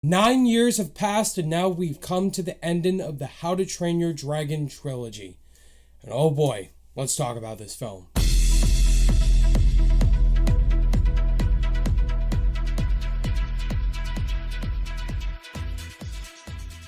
9 years have passed, and now we've come to the ending of the How to Train Your Dragon trilogy. And oh boy, let's talk about this film.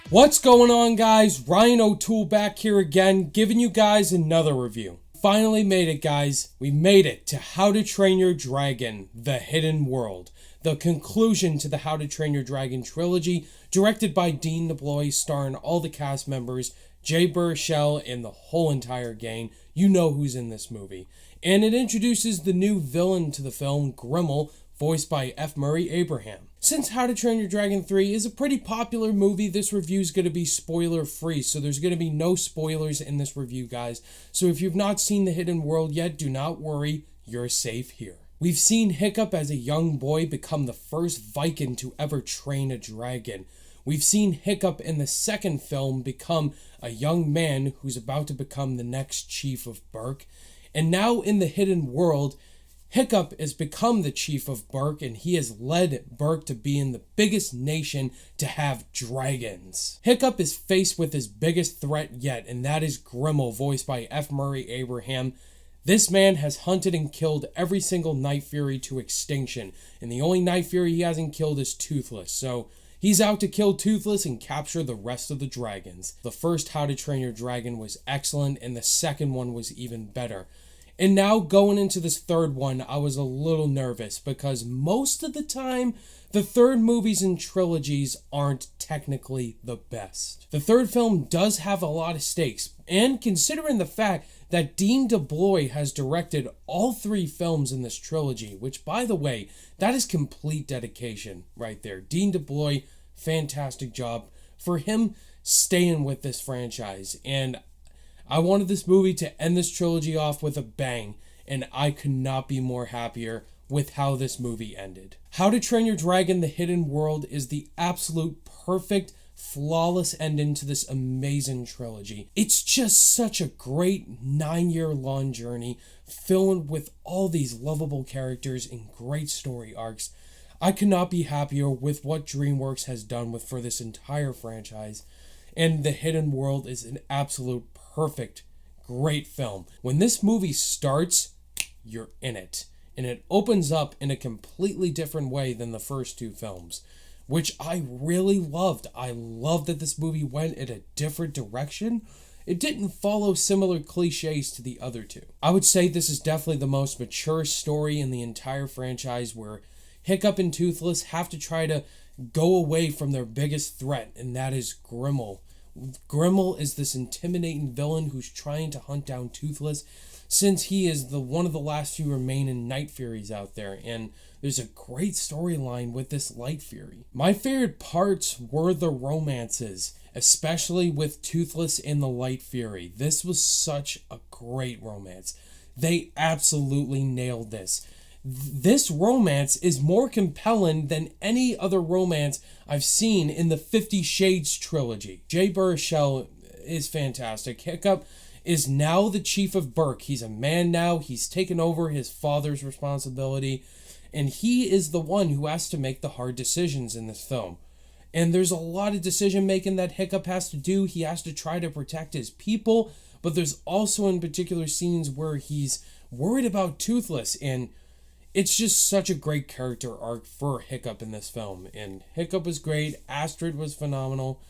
What's going on, guys? Ryan O'Toole back here again, giving you guys another review. Finally made it, guys. We made it to How to Train Your Dragon: The Hidden World, the conclusion to the How to Train Your Dragon trilogy, directed by Dean DeBlois, starring all the cast members, Jay Baruchel, and the whole entire gang. You know who's in this movie. And it introduces the new villain to the film, Grimmel, voiced by F. Murray Abraham. Since How to Train Your Dragon 3 is a pretty popular movie, this review is going to be spoiler free, so there's going to be no spoilers in this review, guys. So if you've not seen The Hidden World yet, do not worry, you're safe here. We've seen Hiccup as a young boy become the first Viking to ever train a dragon. We've seen Hiccup in the second film become a young man who's about to become the next chief of Berk. And now in The Hidden World, Hiccup has become the chief of Berk, and he has led Berk to being the biggest nation to have dragons. Hiccup is faced with his biggest threat yet, and that is Grimmel, voiced by F. Murray Abraham. This man has hunted and killed every single Night Fury to extinction, and the only Night Fury he hasn't killed is Toothless, so he's out to kill Toothless and capture the rest of the dragons. The first How to Train Your Dragon was excellent, and the second one was even better. And now going into this third one, I was a little nervous because most of the time, the third movies and trilogies aren't technically the best. The third film does have a lot of stakes, and considering the fact that Dean DeBlois has directed all three films in this trilogy, which, by the way, that is complete dedication right there. Dean DeBlois, fantastic job for him staying with this franchise, and I wanted this movie to end this trilogy off with a bang, and I could not be more happier with how this movie ended. How to Train Your Dragon: The Hidden World is the absolute perfect, flawless ending to this amazing trilogy. It's just such a great 9-year-long journey filled with all these lovable characters and great story arcs. I could not be happier with what DreamWorks has done for this entire franchise, and The Hidden World is an absolute perfect, great film. When this movie starts, you're in it. And it opens up in a completely different way than the first two films, which I really loved. I loved that this movie went in a different direction. It didn't follow similar cliches to the other two. I would say this is definitely the most mature story in the entire franchise, where Hiccup and Toothless have to try to go away from their biggest threat, and that is Grimmel. Grimmel is this intimidating villain who's trying to hunt down Toothless, since he is one of the last few remaining Night Furies out there, and there's a great storyline with this Light Fury. My favorite parts were the romances, especially with Toothless and the Light Fury. This was such a great romance. They absolutely nailed this. This romance is more compelling than any other romance I've seen in the 50 Shades trilogy. Jay Baruchel is fantastic. Hiccup is now the chief of Berk. He's a man now. He's taken over his father's responsibility, and he is the one who has to make the hard decisions in this film. And there's a lot of decision making that Hiccup has to do. He has to try to protect his people, but there's also in particular scenes where he's worried about Toothless, and it's just such a great character arc for Hiccup in this film. And Hiccup was great, Astrid was phenomenal,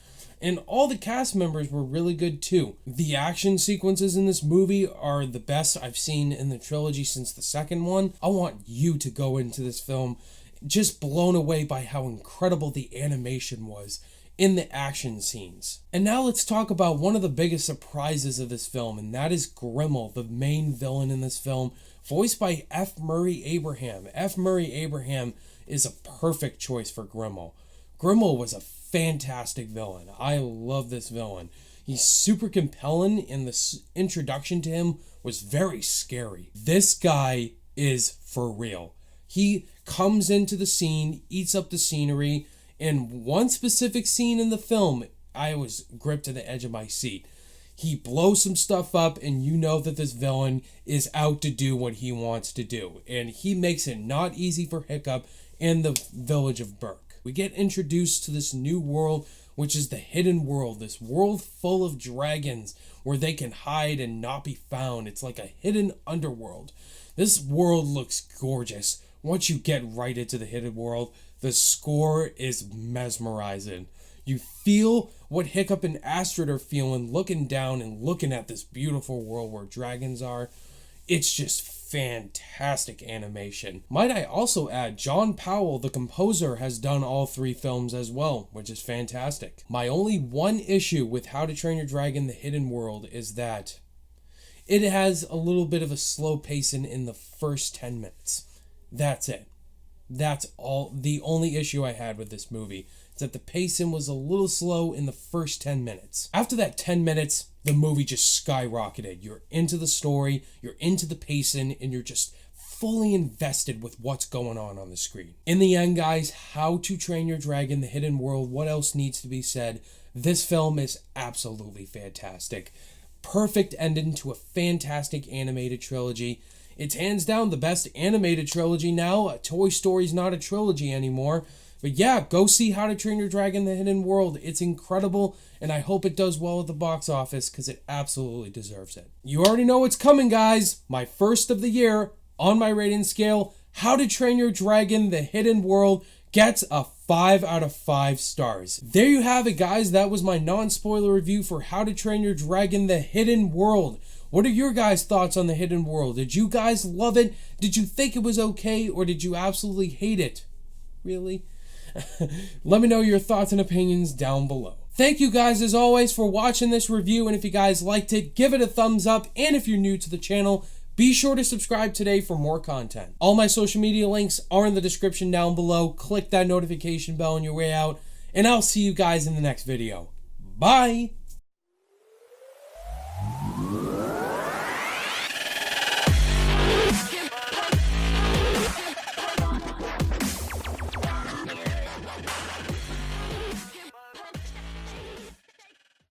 and all the cast members were really good too. The action sequences in this movie are the best I've seen in the trilogy since the second one. I want you to go into this film just blown away by how incredible the animation was in the action scenes. And now let's talk about one of the biggest surprises of this film, and that is Grimmel, the main villain in this film, voiced by F. Murray Abraham. F. Murray Abraham is a perfect choice for Grimmel. Grimmel was a fantastic villain. I love this villain. He's super compelling, and the introduction to him was very scary. This guy is for real. He comes into the scene, eats up the scenery, and one specific scene in the film, I was gripped to the edge of my seat. He blows some stuff up, and you know that this villain is out to do what he wants to do. And he makes it not easy for Hiccup and the village of Berk. We get introduced to this new world, which is the hidden world, this world full of dragons where they can hide and not be found. It's like a hidden underworld. This world looks gorgeous. Once you get right into the hidden world, the score is mesmerizing. You feel what Hiccup and Astrid are feeling looking down and looking at this beautiful world where dragons are. It's just fantastic animation. Might I also add, John Powell, the composer, has done all 3 films as well, which is fantastic. My only one issue with How to Train Your Dragon: The Hidden World is that it has a little bit of a slow pacing in the first 10 minutes. That's it. That's all. The only issue I had with this movie is that the pacing was a little slow in the first 10 minutes. After that 10 minutes, the movie just skyrocketed. You're into the story, you're into the pacing, and you're just fully invested with what's going on the screen. In the end, guys, How to Train Your Dragon: The Hidden World, what else needs to be said? This film is absolutely fantastic. Perfect ending to a fantastic animated trilogy. It's hands down the best animated trilogy now. Toy Story's not a trilogy anymore. But yeah, go see How to Train Your Dragon: The Hidden World. It's incredible, and I hope it does well at the box office because it absolutely deserves it. You already know what's coming, guys. My first of the year on my rating scale, How to Train Your Dragon: The Hidden World gets a 5 out of 5 stars. There you have it, guys. That was my non-spoiler review for How to Train Your Dragon: The Hidden World. What are your guys' thoughts on The Hidden World? Did you guys love it? Did you think it was okay? Or did you absolutely hate it? Really? Let me know your thoughts and opinions down below. Thank you guys as always for watching this review, and if you guys liked it, give it a thumbs up, and if you're new to the channel, be sure to subscribe today for more content. All my social media links are in the description down below. Click that notification bell on your way out, and I'll see you guys in the next video. Bye!